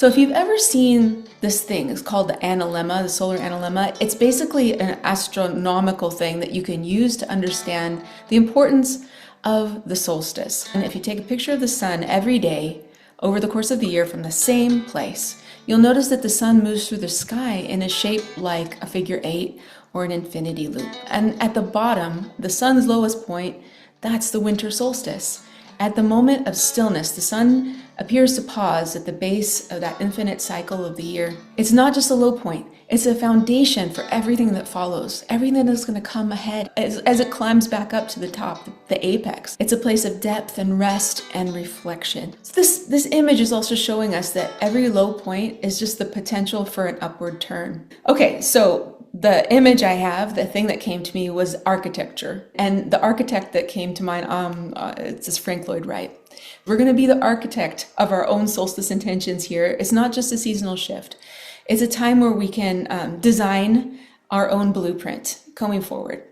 So if you've ever seen this thing, it's called the analemma, the solar analemma. It's basically an astronomical thing that you can use to understand the importance of the solstice. And if you take a picture of the sun every day over the course of the year from the same place, you'll notice that the sun moves through the sky in a shape like a figure 8 or an infinity loop. And at the bottom, the sun's lowest point, that's the winter solstice. At the moment of stillness, the sun appears to pause at the base of that infinite cycle of the year. It's not just a low point, it's a foundation for everything that follows, everything that's going to come ahead as it climbs back up to the top, the apex. It's a place of depth and rest and reflection. So this image is also showing us that every low point is just the potential for an upward turn. Okay, so the image I have, the thing that came to me was architecture. And the architect that came to mind, it's Frank Lloyd Wright. We're going to be the architect of our own solstice intentions here. It's not just a seasonal shift. It's a time where we can design our own blueprint going forward.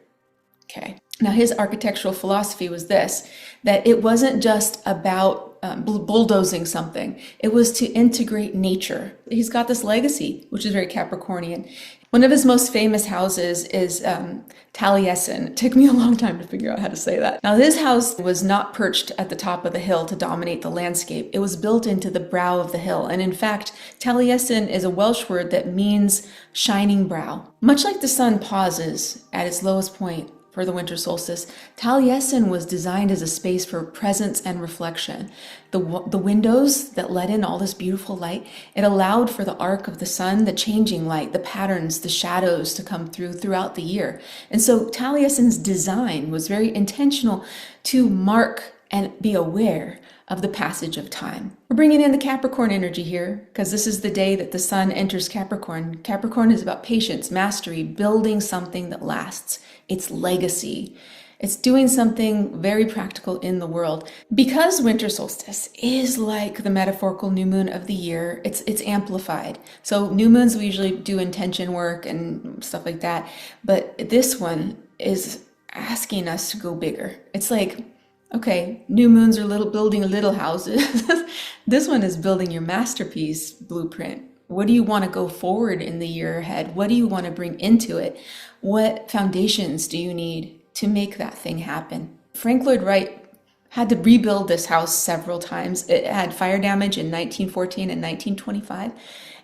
Okay. Now his architectural philosophy was this, that it wasn't just about bulldozing something. It was to integrate nature. He's got this legacy, which is very Capricornian. One of his most famous houses is Taliesin. It took me a long time to figure out how to say that. Now, this house was not perched at the top of the hill to dominate the landscape. It was built into the brow of the hill. And in fact, Taliesin is a Welsh word that means shining brow. Much like the sun pauses at its lowest point for the winter solstice, Taliesin was designed as a space for presence and reflection. The windows that let in all this beautiful light, it allowed for the arc of the sun, the changing light, the patterns, the shadows to come throughout the year. And so Taliesin's design was very intentional to mark and be aware of the passage of time. We're bringing in the Capricorn energy here because this is the day that the sun enters Capricorn. Capricorn is about patience, mastery, building something that lasts. It's legacy. It's doing something very practical in the world. Because winter solstice is like the metaphorical new moon of the year, it's amplified. So new moons, we usually do intention work and stuff like that. But this one is asking us to go bigger. It's like, okay, new moons are building little houses. This one is building your masterpiece blueprint. What do you want to go forward in the year ahead? What do you want to bring into it? What foundations do you need to make that thing happen? Frank Lloyd Wright had to rebuild this house several times. It had fire damage in 1914 and 1925.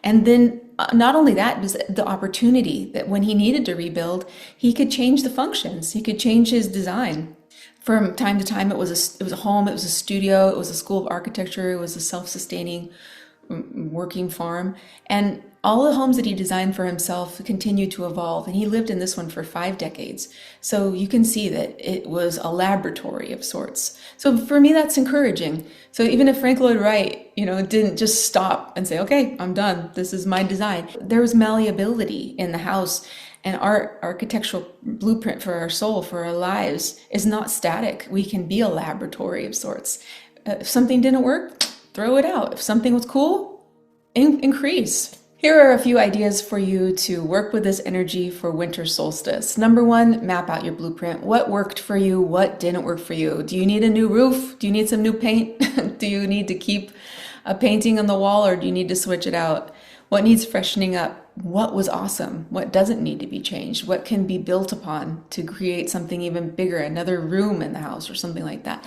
And then not only that, it was the opportunity that when he needed to rebuild, he could change the functions. He could change his design. From time to time, it was a home, it was a studio, it was a school of architecture, it was a self-sustaining working farm. And all the homes that he designed for himself continued to evolve. And he lived in this one for 5 decades. So you can see that it was a laboratory of sorts. So for me, that's encouraging. So even if Frank Lloyd Wright, didn't just stop and say, okay, I'm done, this is my design. There was malleability in the house. And our architectural blueprint for our soul, for our lives, is not static. We can be a laboratory of sorts. If something didn't work, throw it out. If something was cool, increase. Here are a few ideas for you to work with this energy for winter solstice. Number 1, map out your blueprint. What worked for you? What didn't work for you? Do you need a new roof? Do you need some new paint? Do you need to keep a painting on the wall, or do you need to switch it out? What needs freshening up? What was awesome? What doesn't need to be changed? What can be built upon to create something even bigger, another room in the house or something like that?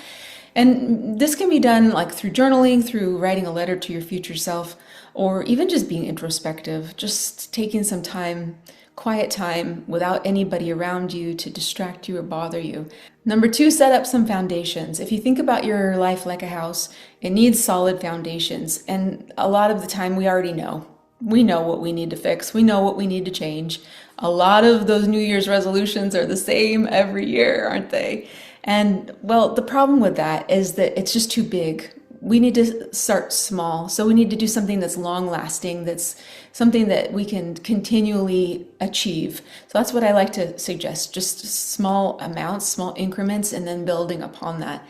And this can be done like through journaling, through writing a letter to your future self, or even just being introspective, just taking some time, quiet time without anybody around you to distract you or bother you. Number 2, set up some foundations. If you think about your life like a house, it needs solid foundations. And a lot of the time we already know. We know what we need to fix. We know what we need to change. A lot of those New Year's resolutions are the same every year, aren't they? And well, the problem with that is that it's just too big. We need to start small. So we need to do something that's long lasting, that's something that we can continually achieve. So that's what I like to suggest, just small amounts, small increments, and then building upon that.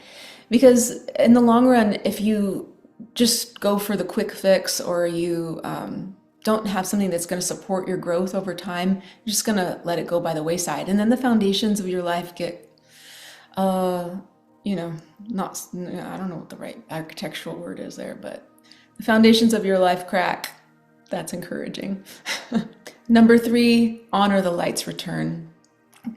Because in the long run, if you just go for the quick fix, or you don't have something that's going to support your growth over time, you're just going to let it go by the wayside. And then the foundations of your life get not, I don't know what the right architectural word is there, but the foundations of your life crack. That's encouraging. Number 3, honor the light's return.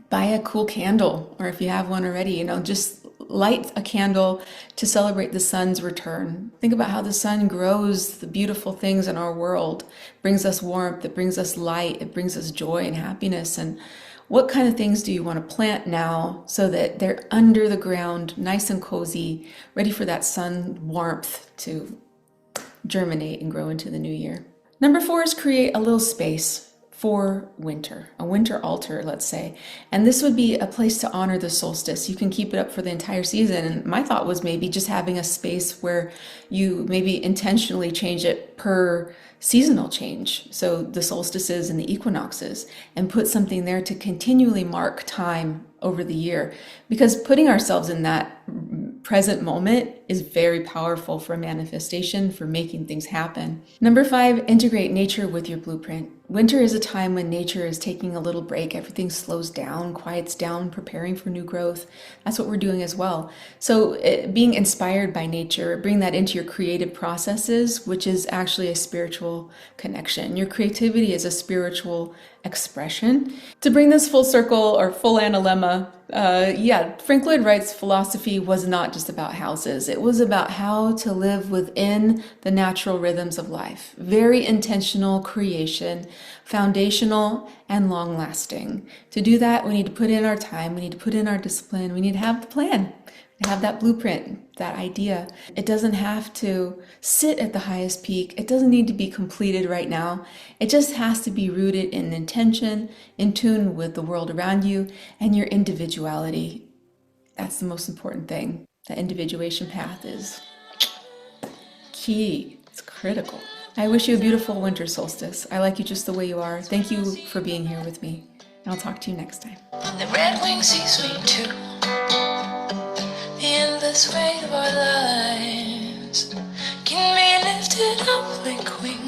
Buy a cool candle, or if you have one already, just light a candle to celebrate the sun's return. Think about how the sun grows the beautiful things in our world, brings us warmth, it brings us light, it brings us joy and happiness. And what kind of things do you want to plant now so that they're under the ground, nice and cozy, ready for that sun warmth to germinate and grow into the new year? Number 4 is create a little space for winter, a winter altar, let's say. And this would be a place to honor the solstice. You can keep it up for the entire season. And my thought was maybe just having a space where you maybe intentionally change it per seasonal change. So the solstices and the equinoxes, and put something there to continually mark time over the year. Because putting ourselves in that present moment is very powerful for manifestation, for making things happen. Number 5, integrate nature with your blueprint. Winter is a time when nature is taking a little break. Everything slows down, quiets down, preparing for new growth. That's what we're doing as well. So being inspired by nature, bring that into your creative processes, which is actually a spiritual connection. Your creativity is a spiritual expression. To bring this full circle or full analemma, Frank Lloyd Wright's philosophy was not just about houses. It was about how to live within the natural rhythms of life. Very intentional creation, foundational and long-lasting. To do that, we need to put in our time, we need to put in our discipline, we need to have the plan. Have that blueprint, that idea. It doesn't have to sit at the highest peak. It doesn't need to be completed right now. It just has to be rooted in intention, in tune with the world around you and your individuality. That's the most important thing. The individuation path is key. It's critical. I wish you a beautiful winter solstice. I like you just the way you are. Thank you for being here with me. I'll talk to you next time. The red wing sees me too. The endless weight of our lives can be lifted up like wings.